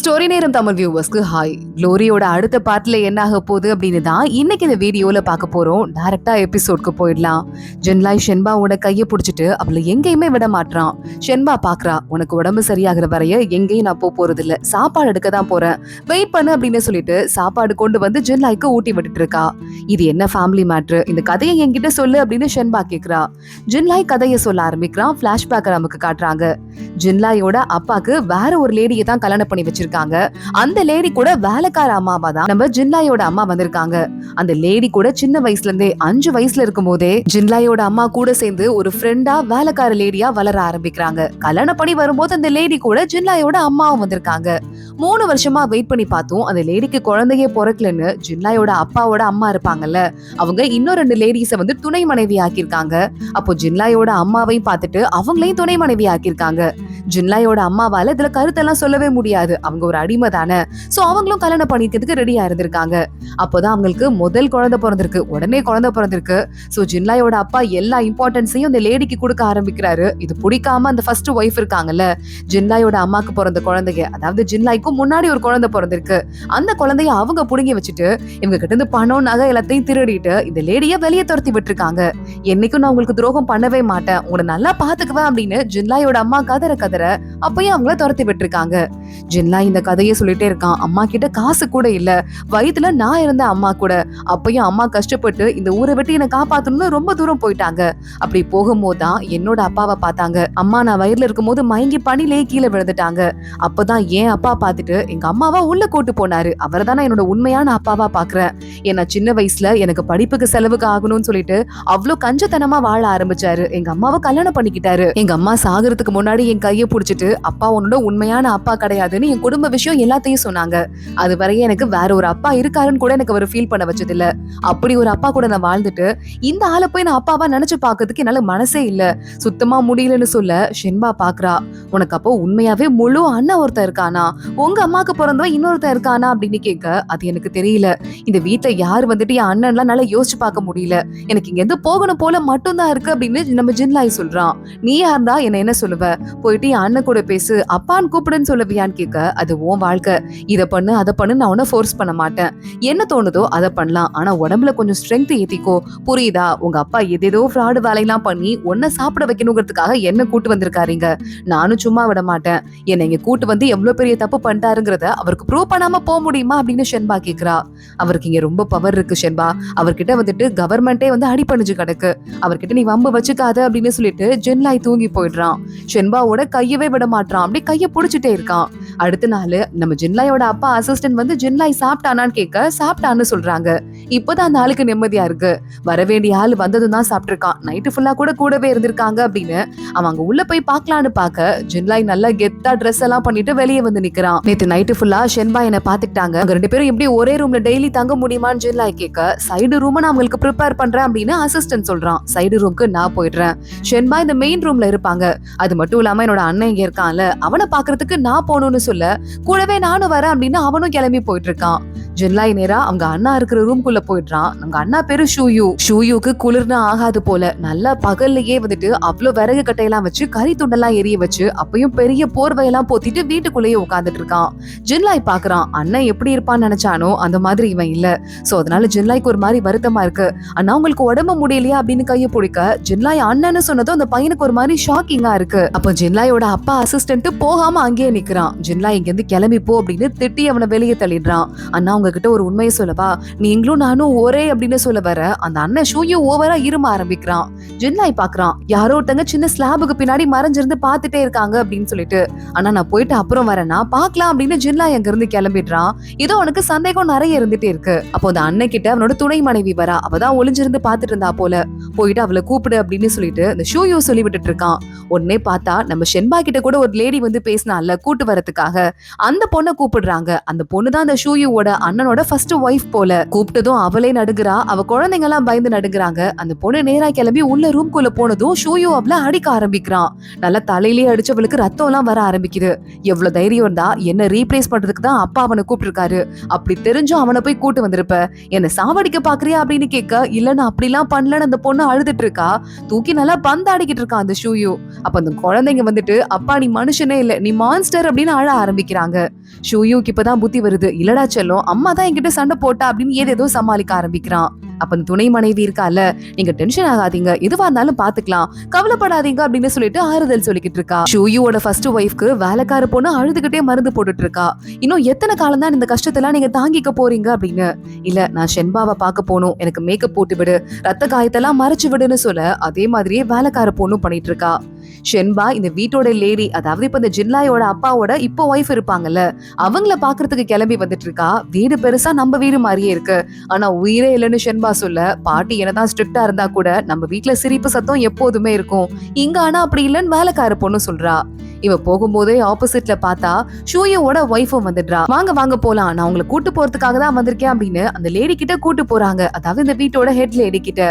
Story நேரம் Tamil வியூவர்ஸ்க்கு hi. க்ளோரியோட அடுத்த பார்ட்ல என்ன ஆக போகுது அப்படின்னு தான் இன்னைக்கு இந்த வீடியோல பார்க்க போறோம். டைரக்டா எபிசோட்க்கு போயிடலாம். ஜென்லாய் ஷென்பாவோட கையை பிடிச்சிட்டு அவளை எங்கேயுமே விட மாட்டான். ஷென்பா பாக்குறா, உனக்கு உடம்பு சரியாகிற வரைய எங்கேயும் நான் போறது இல்ல, சாப்பாடு எடுக்க தான் போறேன், வெயிட் பண்ணு அப்படின்னு சொல்லிட்டு சாப்பாடு கொண்டு வந்து ஜென்லாய்க்கு ஊட்டி விட்டுட்டு இருக்கா. இது என்ன ஃபேமிலி மேட்ரு, இந்த கதையை என்கிட்ட சொல்லு அப்படின்னு ஷென்பா கேக்குறா. ஜென்லாய் கதையை சொல்ல ஆரம்பிக்கிறான். பிளாஷ்பேக் நமக்கு காட்டுறாங்க. ஜென்லாயோட அப்பாக்கு வேற ஒரு லேடியை தான் கல்யாணம் பண்ணி வச்சிருக்காங்க. அந்த லேடி கூட வேலைக்கார அம்மாவா தான் நம்ம ஜின்லாயோட அம்மா வந்திருக்காங்க. அந்த லேடி கூட சின்ன வயசுல இருந்தே 5 வயசுல இருக்கும் போதே ஜின்லாயோட அம்மா கூட சேர்ந்து ஒரு ஃப்ரெண்டா வேலைக்கார லேடியா வளர ஆரம்பிக்கிறாங்க. கல்யாணம் பண்ணி வரும்போது அந்த லேடி கூட ஜின்லாயோட அம்மாவும் வந்திருக்காங்க. 3 வருஷமா வெயிட் பண்ணி பார்த்தோம். அந்த லேடிக்கு குழந்தையே பிறக்கலன்னு ஜின்லாயோட அப்பாவோட அம்மா இருப்பாங்கல்ல, அவங்க இன்னும் 2 லேடிஸை வந்து துணை மனைவி ஆக்கியிருக்காங்க. அப்போ ஜின்லாயோட அம்மாவையும் பார்த்துட்டு அவங்களையும் துணை மனைவி ஆக்கியிருக்காங்க. ஜின்லாயோட அம்மாவால இதுல கருத்தெல்லாம் சொல்லவே முடியாது, அவங்க ஒரு அடிமை தானே. சோ அவங்களும் கல்யாணம் பண்ணிக்கிறதுக்கு ரெடியா இருந்திருக்காங்க. அப்போதான் அவங்களுக்கு முதல் குழந்தை பிறந்திருக்கு. உடனே குழந்தை பிறந்திருக்கு. சோ ஜின்லாயோட அப்பா எல்லா இம்பார்ட்டன்ஸையும் அந்த லேடிக்கு கொடுக்க ஆரம்பிக்கிறாரு. இது பிடிக்காம அந்த ஃபர்ஸ்ட் ஒய்ஃப் இருக்காங்கல்ல, ஜின்லாயோட அம்மாக்கு பிறந்த குழந்தைங்க, அதாவது ஜின்லாய்க்கும் முன்னாடி ஒரு குழந்தை பிறந்திருக்கு. அந்த குழந்தைய அவங்க புடுங்கி வச்சுட்டு இவங்க கிட்ட இருந்து பணம் நகை எல்லாத்தையும் திருடிட்டு இந்த லேடிய வெளியே துரத்தி விட்டுருக்காங்க. என்னைக்கும் நான் உங்களுக்கு துரோகம் பண்ணவே மாட்டேன், உங்களை நல்லா பாத்துக்குவேன் அப்படின்னு ஜின்லாயோட அம்மா கதற அப்பயும் அவங்கள துரத்தி விட்டுருக்காங்க. ஜின்லா இந்த கதையை சொல்லிட்டே இருக்கான். அம்மா கிட்ட காசு கூட இல்ல, வயித்துல நான் இருந்த அம்மா கூட, அப்பயும் அம்மா கஷ்டப்பட்டு இந்த ஊரை விட்டு என்னை காப்பாத்தணும்னு ரொம்ப தூரம் போயிட்டாங்க. அப்படி போகும்போதுதான் என்னோட அப்பாவை பார்த்தாங்க. அம்மா நான் வயிறுல இருக்கும் போது மயங்கி பனிலே கீழே விழுந்துட்டாங்க. அப்பதான் என் அப்பா பார்த்துட்டு எங்க அம்மாவா உள்ள கூட்டு போனாரு. அவரை தான் என்னோட உண்மையான அப்பாவா பாக்குறேன். ஏன்னா சின்ன வயசுல எனக்கு படிப்புக்கு செலவுக்கு ஆகணும்னு சொல்லிட்டு அவ்வளவு கஞ்சத்தனமா வாழ ஆரம்பிச்சாரு. எங்க அம்மாவை கல்யாணம் பண்ணிக்கிட்டாரு. எங்க அம்மா சாகிறதுக்கு முன்னாடி என் கையை புடிச்சிட்டு அப்பா உன்னோட உண்மையான அப்பா கிடையாதுன்னு என் குடும்ப விஷயம் எல்லாத்தையும் சொன்னாங்க. அது வரையும் எனக்கு வேற ஒரு அப்பா இருக்காருன்னு கூட எனக்கு அவர் ஃபீல் பண்ண வச்சது இல்ல. அப்படி ஒரு அப்பா கூட நான் வாழ்ந்துட்டு இந்த ஆளை போய் நான் அப்பாவா நினைச்சு பாக்கிறதுக்கு என்னால மனசே இல்ல, சுத்தமா முடியலன்னு சொல்ல ஷென்பா பாக்குறா. உனக்கு அப்போ உண்மையாவே முழு அண்ணன் ஒருத்தர் இருக்கானா, உங்க அம்மாக்கு பிறந்தவன் இன்னொருத்தர் இருக்கானா அப்படின்னு கேட்க, அது எனக்கு தெரியல, இந்த வீட்டுல யாரு வந்துட்டு என் அண்ணன் எல்லாம் நல்லா யோசிச்சு பார்க்க முடியல, எனக்கு இங்க இருந்து போகணும் போல மட்டும் தான் இருக்கு அப்படின்னு நம்ம ஜின்லாய் சொல்றான். நீ யாருந்தா என்ன என்ன சொல்லுவ, போயிட்டு என் அண்ணன் கூட பேசு, அப்பான்னு கூப்பிடுன்னு சொல்லுவியான்னு கேட்க, அது உன் வாழ்க்கை, இத பண்ணு அதை பண்ணு நான் உன்ன ஃபோர்ஸ் பண்ண மாட்டேன், என்ன தோணுதோ அதை பண்ணலாம், ஆனா உடம்புல கொஞ்சம் ஸ்ட்ரென்த் ஏத்திக்கோ, புரியுதா, உங்க அப்பா எதேதோ ஃப்ராடு வேலையெல்லாம் பண்ணி உன்ன சாப்பிட வைக்கணுங்கிறதுக்காக என்ன கூட்டு வந்திருக்காருங்க, நானும் சும்மா விட மாட்டேன், என்ன இங்க கூட்டு வந்து எவ்வளவு பெரிய தப்பு பண்ணிட்டாருங்கிறத அவருக்கு ப்ரூவ் பண்ணாம போக முடியுமா அப்படின்னு ஷென்பா கேக்குறா. அவருக்கு இங்க ரொம்ப பவர் இருக்கு ஷென்பா, அவர்கிட்ட வந்துட்டு கவர்மெண்டே வந்து அடிபணிஞ்சு கிடக்கு, அவர்கிட்ட நீ வம்பு வச்சுக்காத அப்படின்னு சொல்லிட்டு ஜென்லாய் தூங்கி போயிடுறான். ஷென்பாவோட கையவே விட மாட்டான், அப்படி கைய புடிச்சிட்டே இருக்கான். அடுத்த நாள் நம்ம ஜின்லாயோட அப்பா அசிஸ்டன்ட் வந்து ஜின்லாய் சாப்பிட்டானான்னு கேட்க, சாப்பிட்டான்னு சொல்றாங்க. இப்பதான் அந்த ஆளுக்கு நிம்மதியா இருக்கு. வர வேண்டிய ஆள் வந்ததும் தான் சாப்பிட்டிருக்கான், நைட்டு ஃபுல்லா கூடவே இருந்திருக்காங்க அப்படின்னு அவன் அங்க உள்ள போய் பாக்கலான்னு பாக்க ஜின்லாய் நல்லா கெத்தா ட்ரெஸ் எல்லாம் பண்ணிட்டு வெளியே வந்து நிக்கிறான். நேத்து நைட்டு ஃபுல்லா ஷென்பா என்ன பாத்துக்கிட்டாங்க, அவங்க 2 பேரும் எப்படி ஒரே ரூம்ல டெய்லி தங்க முடியுமான்னு ஜின்லாய் கேட்க, சைடு ரூம் நான் அவங்களுக்கு ப்ரிப்பேர் பண்றேன் அப்படின்னு அசிஸ்டன்ட் சொல்றான். சைடு ரூம்க்கு நான் போயிடுறேன், ஷென்பா இந்த மெயின் ரூம்ல இருப்பாங்க, அது மட்டும் இல்லாம என்னோட அண்ணன் இங்க இருக்கான்ல, அவனை பாக்குறதுக்கு நான் போகணும்னு சொல்ல, கூடவே நானும் வரேன் அப்படின்னு அவனும் கிளம்பி போயிட்டு இருக்கான். ஜின்லாய் நேரா அவங்க அண்ணா இருக்கிற ரூம்குள்ள போயிடுறான். அவங்க அண்ணா பேரு ஷூயூ. ஷூயூக்கு குளிர்னா ஆகாது போல, நல்லா பகல்லையே வந்துட்டு அவ்வளவு விறகு கட்டையெல்லாம் வச்சு கறி துண்டெல்லாம் எரிய வச்சு அப்பயும் பெரிய போர்வையெல்லாம் போத்திட்டு வீட்டுக்குள்ளேயே உட்காந்துட்டு இருக்கான். ஜின்லாய் பாக்குறான், அண்ணன் எப்படி இருப்பான்னு நினைச்சானோ அந்த மாதிரி இவன் இல்ல. சோ அதனால ஜின்லாய்க்கு ஒரு மாதிரி வருத்தமா இருக்கு. அண்ணா உங்களுக்கு உடம்பு முடியலையா அப்படின்னு கைய பிடிக்க, ஜின்லாய் அண்ணன்னு சொன்னதும் அந்த பையனுக்கு ஒரு மாதிரி ஷாக்கிங்கா இருக்கு. அப்போ ஜின்லாயோட அப்பா அசிஸ்டன்ட் போகாம அங்கேயே நிக்கிறான். ஜின்லாய் இங்க இருந்து கிளம்பி போ அப்படின்னு திட்டி அவனை வெளியே தள்ளிடுறான். அண்ணா உங்ககிட்ட ஒரு உண்மையை சொல்லவா, நீங்களும் நானும் ஒரே அப்படின்னு சொல்ல வர அந்த அண்ணன் ஷூயூ ஓவரா இரும ஆரம்பிக்கிறான். ஜின்லாய் பாக்குறான், யாரோ ஒருத்தங்க சின்ன ஸ்லாபுக்கு பின்னாடி மறைஞ்சிருந்து பாத்துட்டே இருக்காங்க அப்படின்னு சொல்லிட்டு, ஆனா நான் போயிட்டு அப்புறம் வரேன்னா பாக்கலாம் அப்படின்னு ஜின்லாய் அங்க இருந்து கிளம்பிடுறான். இதோ உனக்கு சந்தேகம் நிறைய இருந்துட்டே இருக்கு. அப்போ அந்த அண்ணன் கிட்ட அவனோட துணை மனைவி வரா, அவதான் ஒளிஞ்சிருந்து பாத்துட்டு இருந்தா போல, போயிட்டு அவளை கூப்பிடு அப்படின்னு சொல்லிட்டு இந்த ஷூயூ சொல்லி விட்டுட்டு இருக்கான். உடனே பார்த்தா நம்ம ஷென்பா கிட்ட கூட ஒரு லேடி வந்து பேசினால கூட்டு வரதுக்காக, அந்த பொண்ணை கூப்பிடுறாங்க. அந்த பொண்ணு தான் அந்த ஷூயூவோட அண்ணனோட ஃபர்ஸ்ட் ஒய்ஃப் போல. கூப்பிட்டதும் அவளே நடுங்குறா, அவ குழந்தைங்க எல்லாம் பயந்து நடுங்குறாங்க. அந்த பொண்ணு நேரா கிளம்பி உள்ள ரூம்குள்ள போனதும் ஷூயூ அவளை அடிக்க ஆரம்பிக்கிறான். நல்லா தலையிலேயே அடிச்சவளுக்கு ரத்தம் எல்லாம் வர ஆரம்பிக்குது. எவ்வளவு தைரியம் இருந்தா என்ன ரீப்ளேஸ் பண்றதுக்கு தான் அப்பா அவனை கூப்பிட்டு, அப்படி தெரிஞ்சும் அவனை போய் கூட்டு வந்திருப்ப, என்ன சாவடிக்க பாக்குறியா அப்படின்னு கேட்க, இல்ல நான் அப்படிலாம் பண்ணலன்னு அந்த பொண்ணு அழுதுட்டு இருக்கா. தூக்கி நல்லா பந்தாடிக்கிட்டு இருக்கான் அந்த ஷூயூ. அப்ப அந்த குழந்தைங்க வந்துட்டு, அப்பா நீ மனுஷனே இல்ல, நீ மான்ஸ்டர் அப்படின்னு அழ ஆரம்பிக்கிறாங்க. ஷூயுக்கு இப்பதான் புத்தி வருது. இல்லடா செல்லம், அம்மா தான் என்கிட்ட சண்டை போட்டா அப்படின்னு ஏதேதோ சமாளிக்க ஆரம்பிக்கிறான். அப்ப அந்த துணை மனைவி இருக்கால, நீங்க டென்ஷன் ஆகாதீங்க, எதுவா இருந்தாலும் பாத்துக்கலாம், கவலைப்படாதீங்க அப்படின்னு சொல்லிட்டு ஆறுதல் சொல்லிக்கிட்டு இருக்கா. ஷூயுவோட ஃபர்ஸ்ட் ஒய்ஃப்க்கு வேலைக்கார பொண்ணு அழுதுகிட்டே மருந்து போட்டுட்டு இருக்கா. இன்னும் எத்தனை காலம் தான் இந்த கஷ்டத்தெல்லாம் நீங்க தாங்கிக்க போறீங்க அப்படின்னு. இல்ல, நான் ஷென்பாவை பார்க்க போகணும், எனக்கு மேக்கப் போட்டு விடு, ரத்த காயத்தெல்லாம் மறைச்சு விடுன்னு சொல்ல அதே மாதிரியே வேலைக்கார பொண்ணும் பண்ணிட்டு இருக்கா. ஷென்பா இந்த வீட்டோட லேடி, அதாவது இப்ப இந்த ஜின்லாயோட அப்பாவோட இப்போ ஒய்ஃப் இருப்பாங்கல்ல, அவங்கள பாக்குறதுக்கு கிளம்பி வந்துட்டு இருக்கா. வீடு பெருசா நம்ம வீடு மாதிரியே இருக்கு, ஆனா உயிரே இல்லைன்னு ஷென்பா சொல்ல, பாட்டி என்னதான் ஸ்ட்ரிக்டா இருந்தா கூட நம்ம வீட்டுல சிரிப்பு சத்தம் எப்போதுமே இருக்கும், இங்க ஆனா அப்படி இல்லைன்னு வேலைக்கார பொண்ணு சொல்றா. இவ போகும்போதே ஆப்போசிட்ல பார்த்தா ஷூயோட ஒய்ஃபும் வந்துடுறா. வாங்க வாங்க போலாம், நான் உங்களை கூட்டு போறதுக்காக தான் வந்திருக்கேன் அப்படின்னு அந்த லேடி கிட்ட கூட்டு போறாங்க. அதாவது இந்த வீட்டோட ஹெட் லேடி கிட்ட.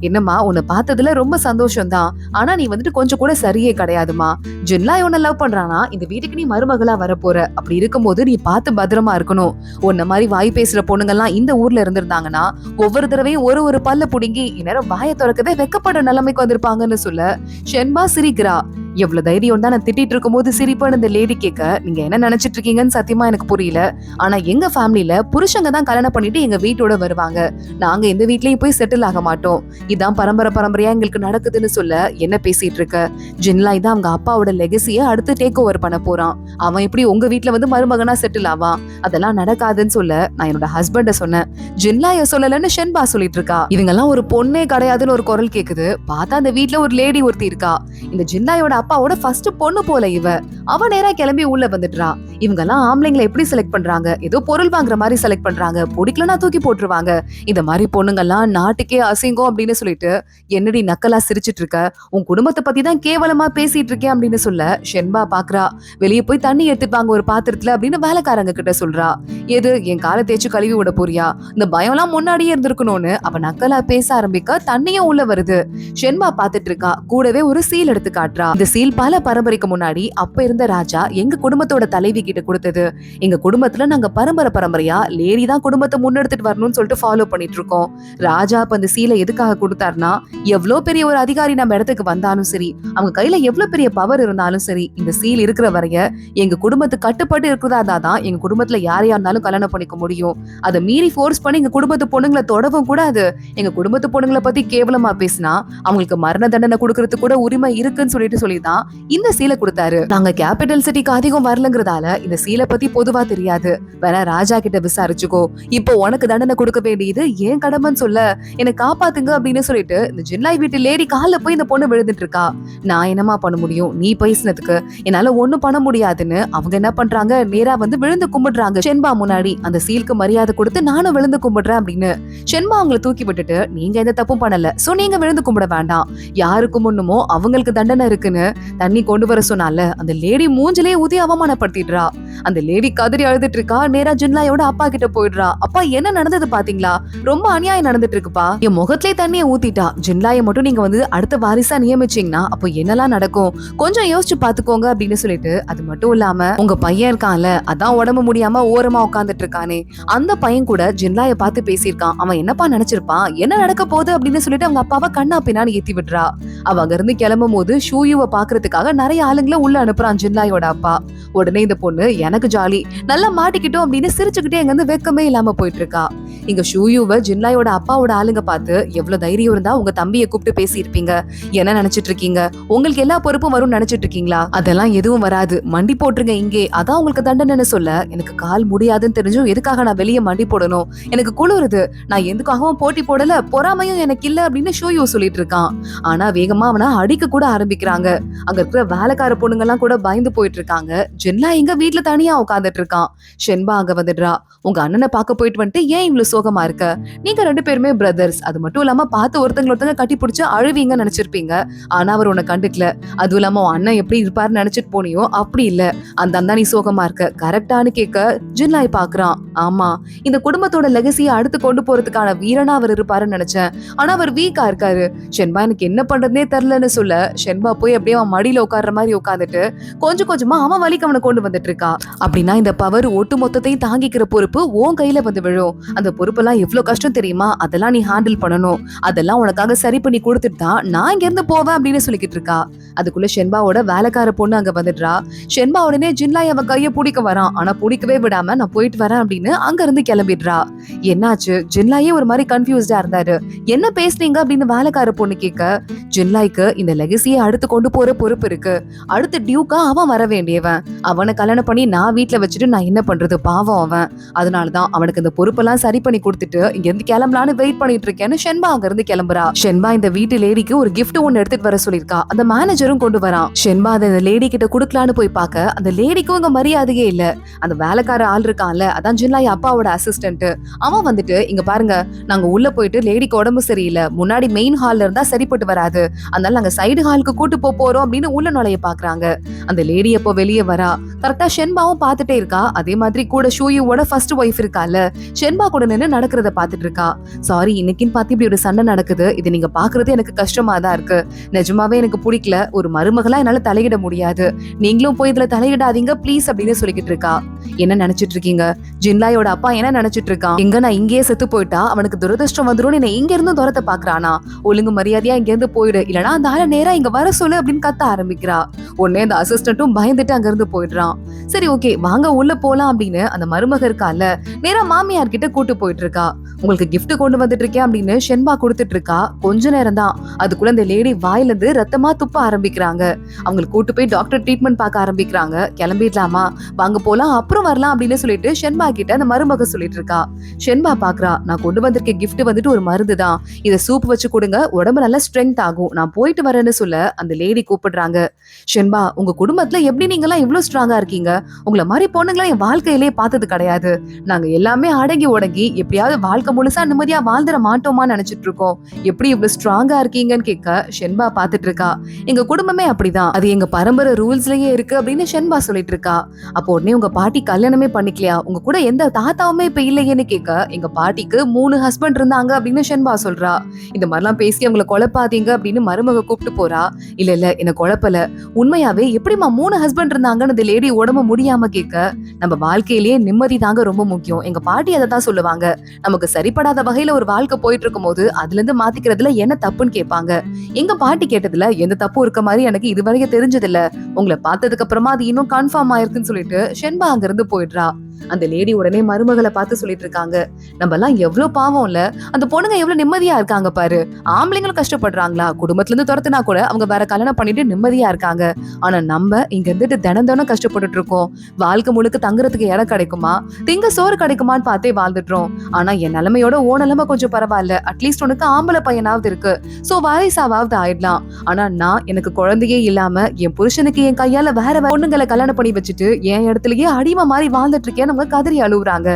என்னம்மா, உன்னை பார்த்ததுல ரொம்ப சந்தோஷம் தான், ஆனா நீ வந்துட்டு கொஞ்சம் கூட சரியே கிடையாதுமா. ஜின்லாய் உன்னை லவ் பண்றானா, இந்த வீட்டுக்கு நீ மருமகளா வரப்போற, அப்படி இருக்கும்போது நீ பார்த்து பத்திரமா இருக்கணும். உன்ன மாதிரி வாய் பேசுற பொண்ணுங்கெல்லாம் இந்த ஊர்ல இருந்திருந்தாங்கன்னா ஒவ்வொரு தடவையும் ஒரு பல்ல புடுங்கி இந்நேரம் வாயை திறக்கவே வெக்கப்படுற நிலைமைக்கு வந்திருப்பாங்கன்னு சொல்ல ஷென்பா சிரிக்கிறா. எவ்வளவு தைரியம் தான் நான் திட்டிட்டு இருக்கும் போது சிரிப்பான இந்த லேடி கேட்க, நீங்க என்ன நினைச்சிட்டு இருக்கீங்கன்னு சத்தியமா எனக்கு புரியல, ஆனா எங்க ஃபேமிலில புருஷங்க தான் கல்யாணம் பண்ணிட்டு எங்க வீட்டோட வருவாங்க, நாங்க எந்த வீட்லயும் போய் செட்டில் ஆக மாட்டோம், இதான் பரம்பரையா எங்களுக்கு நடக்குதுன்னு சொல்ல என்ன பேசிட்டு இருக்க, ஜின்லாய் தான் அவங்க அப்பாவோட லெகசிய அடுத்து டேக் ஓவர் பண்ண போறான், அவன் எப்படி உங்க வீட்டுல வந்து மருமகனா செட்டில் ஆவான், அதெல்லாம் நடக்காதுன்னு சொல்ல நான் என்னோட ஹஸ்பண்ட சொன்னேன், ஜின்லாய சொல்லலன்னு ஷென்பா சொல்லிட்டு இருக்கா. இவங்க எல்லாம் ஒரு பொண்ணே கிடையாதுன்னு ஒரு குரல் கேக்குது. பார்த்தா அந்த வீட்டுல ஒரு லேடி ஒருத்தி இருக்கா. இந்த ஜின்லாயோட அப்பாவோட ஃபர்ஸ்ட் பொண்ணு போல இவ. அவ நேரா கிளம்பி உள்ள வந்துடுறா. இவங்க எல்லாம் ஆம்பளைங்களை எப்படி செலக்ட் பண்றாங்க, ஏதோ பொருள் வாங்குற மாதிரி செலக்ட் பண்றாங்க, பிடிக்கலன்னா தூக்கி போட்டுருவாங்க, இந்த மாதிரி பொண்ணுங்க எல்லாம் நாட்டுக்கே அசிங்கம் அப்படின்னு சொல்லிட்டு என்னடி நக்கலா சிரிச்சிட்டு இருக்க, உன் குடும்பத்தை பத்தி தான் கேவலமா பேசிட்டு இருக்கேன் அப்படின்னு சொல்ல ஷென்பா பாக்குறா. வெளியே போய் தண்ணி எடுத்துப்பாங்க ஒரு பாத்திரத்துல அப்படின்னு வேலைக்காரங்க கிட்ட சொல்றா. எது, என் காலை தேய்ச்சி கழுவி விட போறியா, இந்த பயம் எல்லாம் முன்னாடியே இருந்திருக்கணும்னு அவ நக்கலா பேச ஆரம்பிக்க தண்ணியும் உள்ள வருது. ஷென்பா பாத்துட்டு இருக்கா. கூடவே ஒரு சீல் எடுத்து காட்டுறா. இந்த சீல் பல பரம்பரைக்கு முன்னாடி அப்ப இருந்த ராஜா எங்க குடும்பத்தோட தலைவி கிட்ட கொடுத்தது. எங்க குடும்பத்துல நாங்க பரம்பரையா லேடி தான் குடும்பத்தை முன்னெடுத்துட்டு வரணும்னு சொல்லிட்டு ஃபாலோ பண்ணிட்டு இருக்கோம். ராஜா அப்ப அந்த சீலை எதுக்காக கொடுத்தாருன்னா, எவ்வளவு பெரிய ஒரு அதிகாரி நம்ம இடத்துக்கு வந்தாலும் சரி, அவங்க கையில எவ்வளவு பெரிய பவர் இருந்தாலும் சரி, இந்த சீல் இருக்கிற வரைய எங்க குடும்பத்துக்கு கட்டுப்பட்டு இருக்கிறதா தான் எங்க குடும்பத்துல யாரையா இருந்தாலும் கல்யாணம் பண்ணிக்க முடியும். அதை மீறி ஃபோர்ஸ் பண்ணி எங்க குடும்பத்து பொண்ணுங்களை தொடவும் கூடாது. எங்க குடும்பத்து பொண்ணுங்களை பத்தி கேவலமா பேசினா அவங்களுக்கு மரண தண்டனை கொடுக்கறதுக்கு கூட உரிமை இருக்குன்னு சொல்லிதான் இந்த சீலை கொடுத்தாரு. நாங்க கேபிட்டல் சிட்டிக்கு அதிகம் வரலங்கிறதால இந்த சீலை பத்தி பொதுவா தெரியாது, வேற ராஜா கிட்ட விசாரிச்சுக்கோ, இப்போ உனக்கு தண்டனை கொடுக்க வேண்டியது ஏன் கடமைன்னு சொல்ல என்னை காப்பாத்துங்க அப்படின்னு சொல்லிட்டு இந்த ஜின்லாய் வீட்டு லேடி கால போய் இந்த பொண்ணு விழுந்துட்டு இருக்கா. நான் என்னமா பண்ண முடியும், நீ பேசினதுக்கு என்னால ஒண்ணும் பண்ண முடியாதுன்னு அவங்க என்ன பண்றாங்க, நேரா வந்து விழுந்து கும்பிடுறாங்க ஷென்பா முன்னாடி. அந்த சீலுக்கு மரியாதை கொடுத்து நானும் விழுந்து கும்பிடுறேன் அப்படின்னு. ஷென்பா அவங்களை தூக்கி விட்டுட்டு, நீங்க எந்த தப்பும் பண்ணல, சோ நீங்க விழுந்து கும்பிட வேண்டாம், யாருக்கும் ஒண்ணுமோ அவங்களுக்கு தண்டனை இருக்குன்னு தண்ணி கொண்டு வர சொன்னால அந்த லேடி மூஞ்சிலே ஊதி அவமானப்படுத்திடுறா. அந்த லேடி கதறி அழுதுட்டு இருக்கா. நேரா ஜின்லாயோட அப்பா கிட்ட போயிடுறா. அப்பா, என்ன நடந்தது பாத்தீங்களா, ரொம்ப அநியாயம் நடந்துட்டு இருக்குப்பா, என் முகத்திலே தண்ணியை ஊத்திட்டா, ஜின்லாயை மட்டும் நீங்க வந்து அடுத்த வாரிசா நியமிச்சீங்கன்னா அப்போ என்னெல்லாம் நடக்கும் கொஞ்சம் யோசிச்சு பாத்துக்கோங்க அப்படின்னு சொல்லிட்டு, அது மட்டும் இல்லாம உங்க பையன் இருக்கான்ல, அதான் உடம்பு முடியாம ஓரமா உட்காந்துட்டு இருக்கானே, அந்த பையன் கூட ஜின்லாய பார்த்து பேசியிருக்கான், அவன் என்னப்பா நினைச்சிருப்பான், என்ன நடக்க போகுது அப்படின்னு சொல்லிட்டு அவங்க அப்பாவை கண்ணா பின்னான்னு ஏத்தி விடுறா. அவங்க இருந்து கிளம்பும் போது ஷூயுவை பாக்குறதுக்காக நிறைய ஆளுங்களை உள்ள அனுப்புறான் ஜின்லாயோட அப்பா. உடனே இந்த பொண்ணு எனக்கு ஜாலி, நல்லா மாட்டிக்கிட்டோம் அப்படின்னு சிரிச்சுக்கிட்டே எங்க இருந்து வெக்கமே இல்லாம போயிட்டு இருக்கா. இங்க ஷூயுவை ஜின்லாயோட அப்பாவோட ஆளுங்க பார்த்து, எவ்வளவு தைரியம் இருந்தா உங்க தம்பியை கூப்பிட்டு பேசியிருப்பீங்க, என்ன நினைச்சிட்டு இருக்கீங்க, உங்களுக்கு எல்லா பொறுப்பும் வரும்னு நினைச்சிட்டு இருக்கீங்களா, அதெல்லாம் எதுவும் வராது, மண்டி போட்டுருங்க இங்கே, அதான் உங்களுக்கு தண்டனைன்னு சொல்ல, எனக்கு கால் முடியாதுன்னு தெரிஞ்சும் எதுக்காக நான் வெளியே மண்டி போடணும், எனக்கு குளிருது, நான் எதுக்காகவும் போட்டி போடல, பொறாமையும் எனக்கு இல்ல அப்படின்னு ஷூயு சொல்லிட்டு இருக்கான். ஆனா வேகமா அவனை அடிக்க கூட ஆரம்பிக்கிறாங்க. அங்க இருக்கிற வேலைக்கார பொண்ணுங்க எல்லாம் கூட பயந்து போயிட்டு இருக்காங்க. ஜின்லா எங்க வீட்டுல தனியா உட்காந்துட்டு இருக்கான். ஷென்பா அங்க வந்துடுறா. உங்க அண்ணனை பார்க்க போயிட்டு வந்துட்டு ஏன் இவ்வளவு சோகமா இருக்க, நீங்க ரெண்டு பேருமே பிரதர்ஸ், அது மட்டும் இல்லாம பார்த்து ஒருத்தங்க கட்டி பிடிச்சு அழுவீங்க நினைச்சிருப்பீங்க, ஆனா அவர் உன்னை கண்டுக்கல, அதுவும் இல்லாம உன் அண்ணன் எப்படி இருப்பாருன்னு நினைச்சிட்டு போனியோ அப்படி இல்ல, அந்த அண்ணா நீ சோகமா இருக்க கரெக்டானு கேட்க ஜின்லாய் பாக்குறான். ஆமா, இந்த குடும்பத்தோட லெகசியை அடுத்து கொண்டு போறதுக்கான வீரனா அவர் இருப்பாருன்னு நினைச்சேன், ஆனா அவர் வீக்கா இருக்காரு, ஷென்பா எனக்கு என்ன பண்றதுனே தெரியலன்னு சொல்ல ஷென்பா போய் அப்படியே அவன் மடியில உட்கார்ற மாதிரி உட்காந்துட்டு கொஞ்சம் கொஞ்சமா அவன் வலிக்கு அவனை கொண்டு வந்துட்டு இருக்கா. அப்படின்னா இந்த பவர் ஒட்டு மொத்தத்தையும் தாங்கிக்கிற பொறுப்பு உன் கையில வந்து விழும். அந்த பொறுப்பெல்லாம் எவ்வளவு கஷ்டம் தெரியுமா, அதெல்லாம் நீ ஹேண்டில் பண்ணணும், அதெல்லாம் உனக்காக சரி பண்ணி கொடுத்துட்டு தான் நான் இங்க இருந்து போவேன் அப்படின்னு சொல்லிக்கிட்டு இருக்கா. அதுக்குள்ள ஷென்பாவோட வேலைக்கார பொண்ணு அங்க வந்துடுறா. ஷென்பா உடனே ஜின்லாய் அவ கைய பிடிக்க வரான். ஆனா பிடிக்கவே விடாம நான் போயிட்டு வரேன் அப்படின்னு அங்க இருந்து கிளம்பிடுறா. என்னாச்சு, ஜின்லாயே ஒரு மாதிரி கன்ஃபியூஸ்டா இருந்தாரு. என்ன பேசுறீங்க அப்படின்னு வேலைக்கார பொண்ணு கேட்க, ஜின்லாய்க்கு இந்த லெகசியை அடுத்து கொண்டு போற பொறுப்பு இருக்கு. அடுத்து டியூக்கா அவன் வர வேண்டியவன். அவனை கல்யாணம் பண்ணி நான் வீட்டுல வச்சுட்டு நான் என்ன பண்றது, பாவம் அவன். அதனாலதான் அவனுக்கு இந்த பொறுப்பெல்லாம் சரி பண்ணி கொடுத்துட்டு இங்க இருந்து கிளம்பலான்னு வெயிட் பண்ணிட்டு இருக்கேன்னு ஷென்பா அங்க இருந்து கிளம்புறா. ஷென்பா இந்த வீட்டு லேடிக்கு ஒரு கிஃப்ட் ஒன்னு எடுத்துட்டு வர சொல்லிருக்கா. அந்த மேனேஜரும் கொண்டு வரான். ஷென்பா அந்த லேடி கிட்ட குடுக்கலான்னு போய் பார்க்க அந்த லேடிக்கும் இங்க மரியாதையே இல்ல. அந்த வேலைக்கார ஆள் இருக்கான்ல, அதான் ஜின்லாய் அப்பாவோட அசிஸ்டன்ட். அவன் வந்துட்டு, இங்க பாருங்க, நாங்க உள்ள போயிட்டு லேடிக்கு உடம்பு சரியில்லை, முன்னாடி மெயின் ஹால்ல இருந்தா சரிப்பட்டு வராது, அதனால நாங்க சைடு ஹாலுக்கு கூட்டு போறோம் அப்படின்னு உள்ள நுழைய பாக்குறாங்க. அந்த லேடி அப்போ வெளியே வரா. கரெக்டா ஷென்பாவும் பாத்துட்டே இருக்கா. அதே மாதிரி கூட ஷூயுவோட ஃபர்ஸ்ட் ஒய்ஃப் இருக்கால, ஷென்பா கூட நின்னு நடக்கிறத பாத்துட்டு இருக்கா. சாரி, இன்னைக்குன்னு பார்த்து இப்படி ஒரு சண்டை நடக்குது, இது நீங்க பாக்குறது எனக்கு கஷ்டமா தான் இருக்கு. நிஜமாவே எனக்கு பிடிக்கல, ஒரு மருமகளா என்னால தலையிட முடியாது, நீங்களும் போய் இதுல தலையிடாதீங்க ப்ளீஸ் அப்படின்னு சொல்லிக்கிட்டு இருக்கா. என்ன நினைச்சிட்டு இருக்கீங்க, ஜின்லாயோட அப்பா என்ன நினைச்சிட்டு இருக்கான், எங்க நான் இங்கேயே செத்து போயிட்டா அவனுக்கு துரதிருஷ்டம் வந்துரும், என்ன இங்க இருந்து துரத்த பாக்குறானா, ஒழுங்கு மரியாதையா இங்க இருந்து போயிடு, இல்லனா அந்த ஆள நேரா இங்க வர சொல்லு அப்படின்னு கத்த ஆரம்பிக்கிறா. உடனே அந்த அசிஸ்டன்ட்டும் பயந்துட்டு அங்க இருந்து போயிடுறான். சரி ஓகே வாங்க உள்ள போலாம் அப்படின்னு அந்த மருமக இருக்கால நேரா மாமியார் கிட்ட கூட்டு போயிட்டு இருக்கா. உங்களுக்கு கிஃப்ட் கொண்டு வந்துட்டு இருக்கேன் அப்படின்னு ஷென்பா கொடுத்துட்டு இருக்கா. கொஞ்ச நேரம் தான், அதுக்குள்ள அந்த லேடி வாயில இருந்து ரத்தமா துப்ப ஆரம்பிக்கிறாங்க. அவங்களுக்கு கூட்டு போய் டாக்டர் ட்ரீட்மெண்ட் பார்க்க ஆரம்பிக்கிறாங்க. கிளம்பிடலாமா, வாங்க போலாம், அப்புறம் வரலாம் அப்படின்னு சொல்லிட்டு ஷென்பா கிட்ட அந்த மருமக சொல்லிட்டு இருக்கா. ஷென்பா பாக்குறா, நான் கொண்டு வந்திருக்க கிஃப்ட் வந்துட்டு ஒரு மருந்து தான், இதை சூப் வச்சு கொடுங்க, உடம்பு நல்லா ஸ்ட்ரென்த் ஆகும், நான் போயிட்டு வரேன்னு சொல்ல அந்த லேடி கூப்பிடுறாங்க. ஷென்பா, உங்க குடும்பத்துல எப்படி நீங்க எல்லாம் இவ்வளவு ஸ்ட்ராங்கா இருக்கீங்க, உங்களை மாதிரி பொண்ணுங்களா என் வாழ்க்கையிலேயே பார்த்தது கிடையாது, நாங்க எல்லாமே அடங்கி உடங்கி எப்படியாவது வாழ்க்கை முழுசா நிம்மதியா வாழ்ந்துட மாட்டோமா நினைச்சிட்டு இருக்கோம், எப்படி இவ்வளவு ஸ்ட்ராங்கா இருக்கீங்கன்னு கேட்க ஷென்பா பாத்துட்டு இருக்கா. எங்க குடும்பமே அப்படிதான், அது எங்க பரம்பரை ரூல்ஸ்லயே இருக்கு அப்படின்னு ஷென்பா சொல்லிட்டு இருக்கா. அப்போ உடனே உங்க பாட்டி கல்யாணமே பண்ணிக்கலையா, உங்க கூட எந்த தாத்தாவுமே இப்ப இல்லையேன்னு கேட்க, எங்க பாட்டிக்கு 3 ஹஸ்பண்ட் இருந்தாங்க அப்படின்னு ஷென்பா சொல்றா. இந்த மாதிரிலாம் பேசி அவங்களை குழப்பாதீங்க அப்படின்னு மருமக கூப்பிட்டு போறா. இல்ல இல்ல என்ன குழப்பல, உண்மையாவே எப்படிமா 3 ஹஸ்பண்ட் இருந்தாங்கன்னு அந்த லேடி உடம்பு முடியாம கேட்க, நம்ம வாழ்க்கையிலேயே நிம்மதி தாங்க ரொம்ப முக்கியம், எங்க பாட்டி அதை தான் சொல்லுவாங்க, நமக்கு சரிப்படாத வகையில ஒரு வாழ்க்கை போயிட்டு இருக்கும் போது அதுல இருந்து மாத்திக்கிறதுல என்ன தப்புன்னு கேட்பாங்க. எங்க பாட்டி கேட்டதுல எந்த தப்பு இருக்க மாதிரி எனக்கு இதுவரைக்கும் தெரிஞ்சது இல்ல, உங்களை பார்த்ததுக்கு அப்புறமா அது இன்னும் கன்ஃபார்ம் ஆயிருக்குன்னு சொல்லிட்டு ஷென்பா அங்க இருந்து போயிடுறா. அந்த லேடி உடனே மருமகளை பார்த்து சொல்லிட்டு இருக்காங்க, நம்ம எல்லாம் எவ்வளவு பாவம் இல்ல, அந்த பொண்ணுங்க எவ்வளவு நிம்மதியா இருக்காங்க பாரு, ஆம்பளைங்களும் கஷ்டப்படுறாங்களா, குடும்பத்துல இருந்து துரத்துனா கூட அவங்க வேற கல்யாணம் பண்ணிட்டு நிம்மதியா இருக்காங்க, ஆனா நம்ம இங்க இருந்துட்டு தினம் கஷ்டப்பட்டுட்டு இருக்கோம், வாழ்க்கை முழுக்க தங்குறதுக்கு இடம் கிடைக்குமா, திங்க சோறு கிடைக்குமான்னு பார்த்தே வாழ்ந்துட்டோம், ஆனா என் நிலைமையோட ஓ நிலைமை கொஞ்சம் பரவாயில்ல, அட்லீஸ்ட் உனக்கு ஆம்பளை பையனாவது இருக்கு, சோ வாரிசாவது ஆயிடலாம், ஆனா நான் எனக்கு குழந்தையே இல்லாம என் புருஷனுக்கு என் கையால வேற பொண்ணுங்களை கல்யாணம் பண்ணி வச்சுட்டு என் இடத்துலயே அடிமை மாதிரி வாழ்ந்துட்டு இருக்கேன் கதறி அழுவுறாங்க.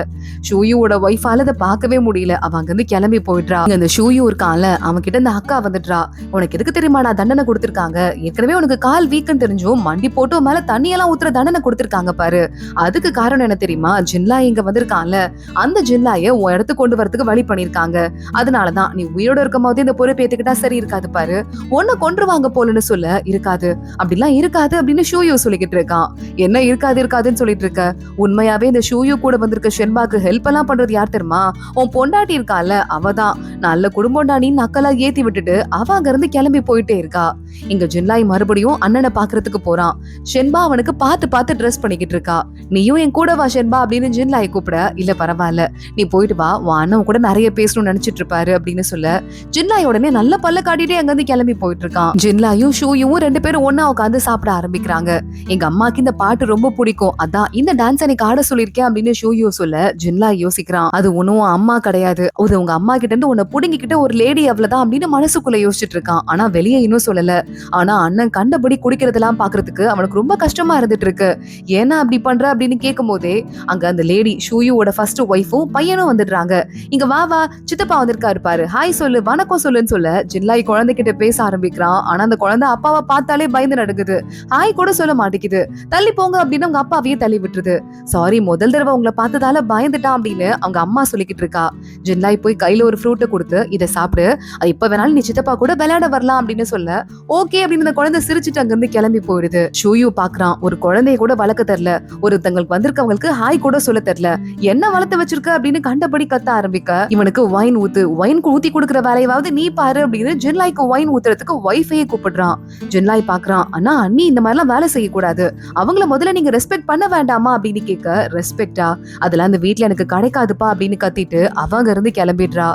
ஷூயுவோட ஒய்ஃபால அதை பார்க்கவே முடியல, அவங்க வந்து கிளம்பி போயிடுறா. அந்த ஷூயு இருக்கான்ல, அவன் கிட்ட இந்த அக்கா வந்துடுறா. உனக்கு எதுக்கு தெரியுமா நான் தண்டனை கொடுத்திருக்காங்க, ஏற்கனவே உனக்கு கால் வீக்குன்னு தெரிஞ்சும் மண்டி போட்டு மேல தண்ணியெல்லாம் ஊத்துற தண்டனை கொடுத்திருக்காங்க பாரு, அதுக்கு காரணம் என்ன தெரியுமா, ஜின்லாய் இங்க வந்திருக்கான்ல, அந்த ஜின்லாய உன் இடத்துக்கு கொண்டு வரதுக்கு வழி பண்ணிருக்காங்க, அதனாலதான் நீ உயிரோட இருக்கும் போது இந்த பொறுப்பு ஏத்துக்கிட்டா சரி இருக்காது பாரு, உன்னை கொன்றுவாங்க போலன்னு சொல்ல, இருக்காது அப்படிலாம் இருக்காது அப்படின்னு ஷூயு சொல்லிக்கிட்டு இருக்கான். என்ன இருக்காதுன்னு சொல்லிட்டு இருக்க, உண்மையாவே இந்த ஷூயு கூட வந்திருக்க ஷென்பாக்கு ஹெல்ப் எல்லாம் பண்றது யார் தெரியுமா, உன் பொண்டாட்டி இருக்கால, அவதான் நல்ல குடும்பம்டானி நக்கலா ஏத்தி விட்டுட்டு அவ அங்க இருந்து கிளம்பி போயிட்டே இருக்கா. இங்க ஜின்லாய் மறுபடியும் அண்ணனை பாக்குறதுக்கு போறான். ஷென்பா அவனுக்கு பார்த்து ட்ரெஸ் பண்ணிக்கிட்டு இருக்கா. நீயும் என் கூட வா ஷென்பா அப்படின்னு ஜின்லாய் கூப்பிட, இல்ல பரவாயில்ல நீ போயிட்டு வா, உன் அண்ணன் கூட நிறைய பேசணும்னு நினைச்சிட்டு இருப்பாரு அப்படின்னு சொல்ல, ஜின்லாய் உடனே நல்ல பல்ல காட்டிட்டே அங்க இருந்து கிளம்பி போயிட்டு இருக்கான். ஜின்லாயும் ஷூயும் 2 பேரும் ஒன்னா உட்காந்து சாப்பிட ஆரம்பிக்கிறாங்க. எங்க அம்மாக்கு இந்த பாட்டு ரொம்ப பிடிக்கும், அதான் இந்த டான்ஸ் எனக்கு ஆட சொல்லிருக்கேன் அப்படின்னு ஷூயு சொல்ல, ஜின்லாய் யோசிக்கிறான், அது ஒன்னும் அம்மா கிடையாது, அது உங்க அம்மா கிட்ட இருந்து உன்னை புடுங்கிக்கிட்ட ஒரு லேடி அவ்வளவுதான் அப்படின்னு மனசுக்குள்ள யோசிச்சுட்டு இருக்கான். ஆனா வெளியே இன்னும் சொல்லல. ஆனா அண்ணன் கண்டபடி குடிக்கிறதெல்லாம் பாக்குறதுக்கு அவனுக்கு ரொம்ப கஷ்டமா இருந்துட்டு இருக்கு. ஏன்னா அப்படி பண்ற அப்படின்னு கேட்கும் போதே அங்க அந்த லேடி ஷூயுவோட ஃபர்ஸ்ட் ஒய்ஃபும் பையனும் வந்துடுறாங்க. இங்க வா வா சித்தப்பா வந்திருக்காரு பாரு, ஹாய் சொல்லு வணக்கம் சொல்லுன்னு சொல்ல ஜின்லாய் குழந்தைகிட்ட பேச ஆரம்பிக்கிறான். ஆனா அந்த குழந்தை அப்பாவை பார்த்தாலே பயந்து நடுக்குது, ஹாய் கூட சொல்ல மாட்டேங்குது, தள்ளி போங்க அப்படின்னு அவங்க அப்பாவையே தள்ளி விட்டுருது. சாரி முதல் தடவை உங்களை பார்த்ததால பயந்துட்டான் அப்படின்னு அவங்க அம்மா சொல்லிக்கிட்டு இருக்கா. ஜின்லாய் போய் கையில ஒரு ஃப்ரூட்டை கொடுத்து இதை சாப்பிடு, அது இப்ப வேணாலும் நீ சித்தப்பா கூட விளையாட வரலாம் அப்படின்னு சொல்ல ஓகே அப்படின்னு அந்த குழந்தை சிரிச்சுட்டு அங்க இருந்து கிளம்பி போயிடுது. ஷூயு பாக்குறான், ஒரு குழந்தைய கூட வளர்க்க தெரியல, ஒருத்தங்களுக்கு வந்திருக்கவங்களுக்கு ஹாய் கூட சொல்ல தெரியல, என்ன வளர்த்து வச்சிருக்க அப்படின்னு கண்டபடி கத்த ஆரம்பிக்க இவனுக்கு வைன் ஊத்தி கொடுக்குற வேலையாவது நீ பாரு அப்படின்னு ஜின்லாய்க்கு வைன் ஊத்துறதுக்கு ஒய்ஃபையே கூப்பிடுறான். ஜின்லாய் பாக்குறான், ஆனா அண்ணி இந்த மாதிரி எல்லாம் வேலை செய்யக்கூடாது, அவங்கள முதல்ல நீங்க ரெஸ்பெக்ட் பண்ண வேண்டாமா அப்படின்னு கேட்க ரெஸ்பெக்டா, அதெல்லாம் அந்த வீட்டுல எனக்கு கிடைக்காதுப்பா அப்படின்னு கத்திட்டு அவங்க இருந்து கிளம்பிடுறா.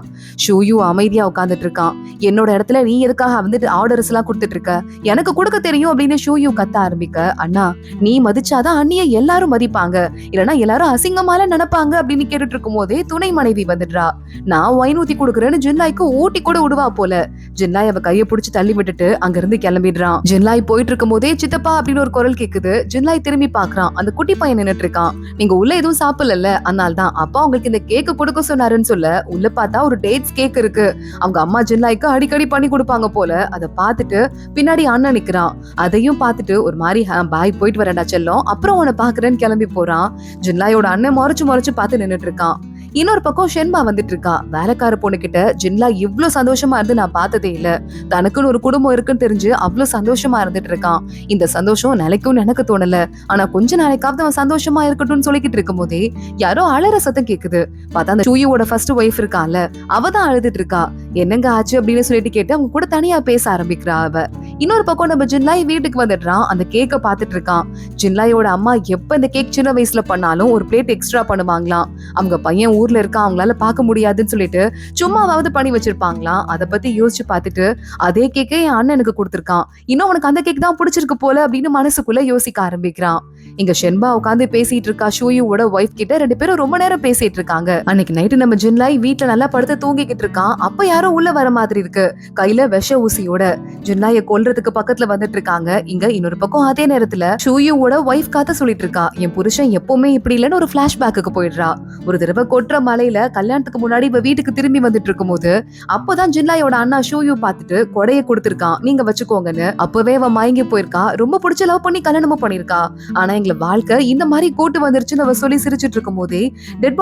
ஷூயு அமைதியா உட்காந்துட்டு இருக்கான். என்னோட இடத்துல நீ எதுக்காக வந்துட்டு ஆர்டர்ஸ் எல்லாம் கொடுத்துட்டு இருக்க, எனக்கு கொடுக்க தெரியும் அப்படின்னு ஷூயு கத்த ஆரம்பிக்க, அண்ணா நீ மதிச்சாதான் அண்ணிய எல்லாரும் மதிப்பாங்க, இல்லனா எல்லாரும் அசிங்கமால நினைப்பாங்க அப்படின்னு கேட்டுட்டு இருக்கும் போதே துணை மனைவி வந்துடுறா. நான் வைன் ஊத்தி கொடுக்குறேன்னு ஜின்லாய்க்கு ஊட்டி கூட விடுவா போல. ஜின்லாய் அவ கையை பிடிச்சு தள்ளி விட்டுட்டு அங்க இருந்து கிளம்பிடுறான். ஜின்லாய் போயிட்டு இருக்கும் போதே சித்தப்பா அப்படின்னு ஒரு குரல் கேக்குது. ஜின்லாய் திரும்பி பாக்குறான், அந்த குட்டி பையன் நின்னுட்டு இருக்கான். நீங்க உள்ள எதுவும் சாப்பிடல, அதனால தான் அப்பா உங்களுக்கு இந்த கேக்கு கொடுக்க சொன்னாருன்னு சொல்ல உள்ள பார்த்தா ஒரு டேட்ஸ் கேக் இருக்கு. அவங்க அம்மா ஜின்லாய்க்கு அடிக்கடி பண்ணி கொடுப்பாங்க போல. அதை பார்த்துட்டு பின்னாடி அண்ணன் நிக்கிறான். அதையும் பார்த்துட்டு ஒரு மாதிரி பாய் போயிட்டு வரேன்டா செல்லம், அப்புறம் உன்னை பாக்குறேன்னு கிளம்பி போறான். ஜின்லாயோட அண்ணன் முறைச்சு பார்த்து நின்னுட்டு இருக்கான். இன்னொரு பக்கம் ஷென்பா வந்துட்டு இருக்கா. வேலைக்கார பொண்ணு கிட்ட ஜின்லா இவ்வளவு சந்தோஷமா இருந்து நான் பார்த்ததே இல்ல, தனக்குன்னு ஒரு குடும்பம் இருக்குன்னு தெரிஞ்சு அவ்வளவு சந்தோஷமா இருந்துட்டு இருக்கான். இந்த சந்தோஷம் நிலைக்கும் எனக்கு தோணல, ஆனா கொஞ்ச நாளைக்காவது அவன் சந்தோஷமா இருக்கட்டும்னு சொல்லிக்கிட்டு இருக்கும் போதே யாரோ அழற சத்தம் கேக்குது. பார்த்தா அந்த ஷூயோட ஃபர்ஸ்ட் ஒய்ஃப் இருக்கான்ல, அவதான் அழுதுட்டு இருக்கா. என்னங்க ஆச்சு அப்படின்னு சொல்லிட்டு கேட்டு அவங்க கூட தனியா பேச ஆரம்பிக்கிறா அவ. இன்னொரு பக்கம் நம்ம ஜின்லாய் வீட்டுக்கு வந்துடுறான். அந்த கேக்க பாத்துட்டு இருக்கான். ஜின்லாயோட அம்மா எப்ப இந்த கேக் சின்ன வயசுல பண்ணாலும் ஒரு பிளேட் எக்ஸ்ட்ரா பண்ணுவாங்களாம். அவங்க பையன் ஊர்ல இருக்கா, அவங்களால பார்க்க முடியாதுன்னு சொல்லிட்டு சும்மாவாவது பண்ணி வச்சிருப்பாங்களாம். அதை பத்தி யோசிச்சு பார்த்துட்டு அதே கேக்கே என் அண்ணனுக்கு கொடுத்திருக்கான், இன்னும் உனக்கு அந்த கேக் தான் பிடிச்சிருக்கு போல அப்படின்னு மனசுக்குள்ள யோசிக்க ஆரம்பிக்கிறான். இங்க ஷென்பா உட்காந்து பேசிட்டு இருக்கா. ஷூயோட ஒய்ஃப் கிட்ட ரெண்டு பேரும் ரொம்ப நேரம் பேசிட்டு இருக்காங்க. அன்னைக்கு நைட்டு நம்ம ஜின்லாய் வீட்டுல நல்லா படுத்து தூங்கிக்கிட்டு இருக்கான். அப்ப யாரோ உள்ள வர மாதிரி இருக்கு, கையில விஷ ஊசியோட. ஜின்லாய கொல்றதுக்கு பக்கத்துல வந்துட்டு இருக்காங்க. இங்க இன்னொரு பக்கம் அதே நேரத்துல ஷூயோட ஒய்ஃப் காத்த சொல்லிட்டு இருக்கா, என் புருஷன் எப்பவுமே இப்படி இல்லன்னு ஒரு பிளாஷ்பேக்கு போயிடுறா. ஒரு தடவை கொற்ற மலையில கல்யாணத்துக்கு முன்னாடி இவ வீட்டுக்கு திரும்பி வந்துட்டு இருக்கும் போது அப்பதான் ஜின்லாயோட அண்ணா ஷூயு பார்த்துட்டு கொடைய கொடுத்திருக்கான், நீங்க வச்சுக்கோங்கன்னு. அப்பவே அவ மயங்கி போயிருக்கா. ரொம்ப பிடிச்ச லவ் பண்ணி கல்யாணமும் பண்ணிருக்கா. ஆனா எங்களை வாழ்க்கை இந்த மாதிரி கூட்டு வந்துருச்சுன்னு அவ சொல்லி சிரிச்சிட்டு இருக்கும் போதே டெட்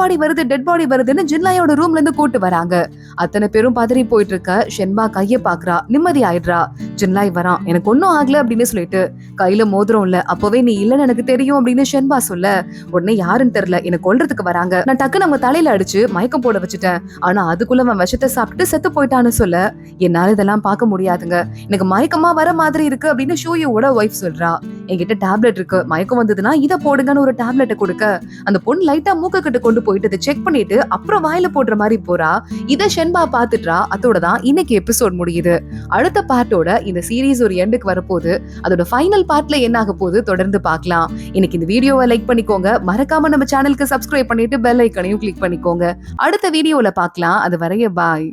பாடி வருதுன்னு ஜின்லாயோட ரூம்ல இருந்து கூட்டு வராங்க. அத்தனை பேரும் பதறி போயிட்டு இருக்க ஷென்பா கைய பாக்குறா, நிம்மதி ஆயிடுறா. ஜின்லாய் வரான், எனக்கு ஒன்னும் ஆகல அப்படின்னு சொல்லிட்டு கையில மோதிரம் இல்ல, அப்பவே நீ இல்லன்னு எனக்கு தெரியும் அப்படின்னு ஷென்பா சொல்ல உடனே யாருன்னு தெரியல என்ன கொல்றதுக்கு வராங்க, நான் டக்குன்னு அவங்க தலையில அடிச்சு மயக்கம் போட வச்சுட்டேன், ஆனா அதுக்குள்ள அவன் விஷத்தை சாப்பிட்டு செத்து போயிட்டான்னு சொல்ல என்னால இதெல்லாம் பார்க்க முடியாதுங்க, எனக்கு மயக்கமா வர மாதிரி இருக்கு அப்படின்னு ஷூயோட ஒய்ஃப் சொல்றா. என்கிட்ட டேப்லெட் இருக்கு, மயக்கம் வந்ததுன்னா இதை போடுங்கன்னு ஒரு டேப்லெட்டை கொடுக்க அந்த பொண்ணு லைட்டா மூக்க கிட்ட கொண்டு போயிட்டு அதை செக் பண்ணிட்டு அப்புறம் வாயில போடுற மாதிரி போறா. இதை ஷென்பா பாத்துட்டா. அதோட தான் இன்னைக்கு எபிசோட் முடியுது. அடுத்த பார்ட்டோட இந்த சீரீஸ் ஒரு எண்டுக்கு வரப்போகுது. அதோட ஃபைனல் பார்ட்ல என்ன ஆக போகுது தொடர்ந்து பார்க்கலாம். இன்னைக்கு இந்த வீடியோவை லைக் பண்ணிக்கோங்க, மறக்காம நம்ம சேனலுக்கு சப்ஸ்கிரைப் பண்ணிட்டு பெல் ஐக்கனையும் கிளிக் பண்ணிக்கோங்க. அடுத்த வீடியோல பார்க்கலாம். அது வரைய பாய்.